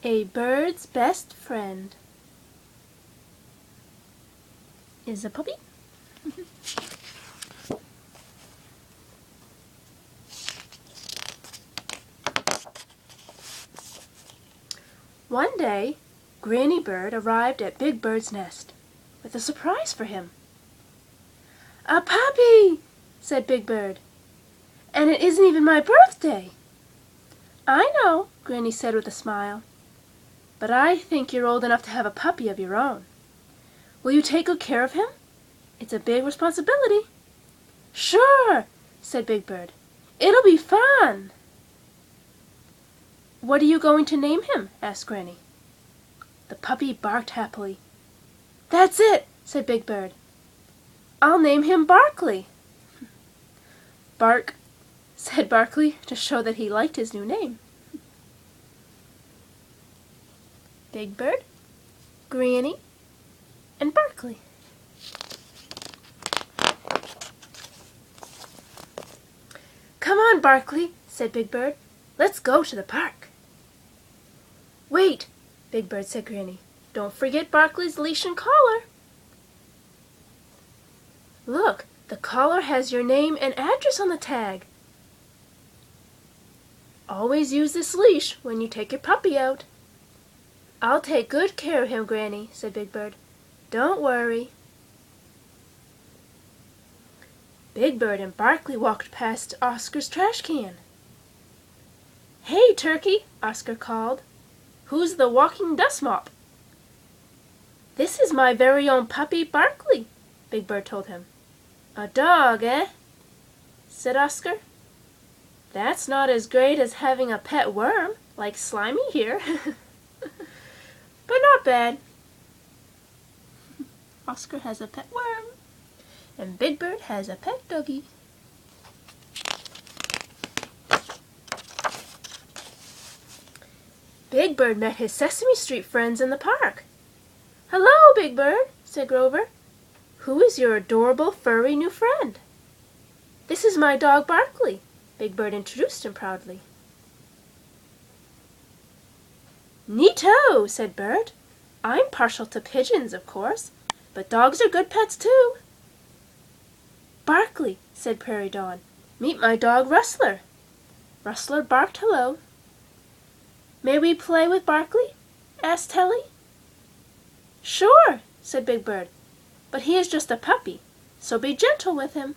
A bird's best friend is a puppy. One day, Granny Bird arrived at Big Bird's nest with a surprise for him. "A puppy!" said Big Bird. "And it isn't even my birthday." "I know," Granny said with a smile. "But I think you're old enough to have a puppy of your own. Will you take good care of him? It's a big responsibility." "Sure," said Big Bird. "It'll be fun." "What are you going to name him?" asked Granny. The puppy barked happily. "That's it," said Big Bird. "I'll name him Barkley." "Bark," said Barkley, to show that he liked his new name. Big Bird, Granny, and Barkley. "Come on, Barkley," said Big Bird. "Let's go to the park." "Wait," Big Bird said Granny. "Don't forget Barkley's leash and collar." "Look, the collar has your name and address on the tag." "Always use this leash when you take your puppy out." "I'll take good care of him, Granny," said Big Bird. "Don't worry." Big Bird and Barkley walked past Oscar's trash can. "Hey, Turkey," Oscar called. "Who's the walking dust mop?" "This is my very own puppy, Barkley," Big Bird told him. "A dog, eh?" said Oscar. "That's not as great as having a pet worm, like Slimy here." "But not bad." Oscar has a pet worm, and Big Bird has a pet doggy. Big Bird met his Sesame Street friends in the park. "Hello, Big Bird," said Grover. "Who is your adorable furry new friend?" "This is my dog Barkley," Big Bird introduced him proudly. "Neato," said Bert. "I'm partial to pigeons, of course, but dogs are good pets too." "Barkley," said Prairie Dawn. "Meet my dog Rustler." Rustler barked hello. "May we play with Barkley?" asked Telly. "Sure," said Big Bird, "but he is just a puppy, so be gentle with him."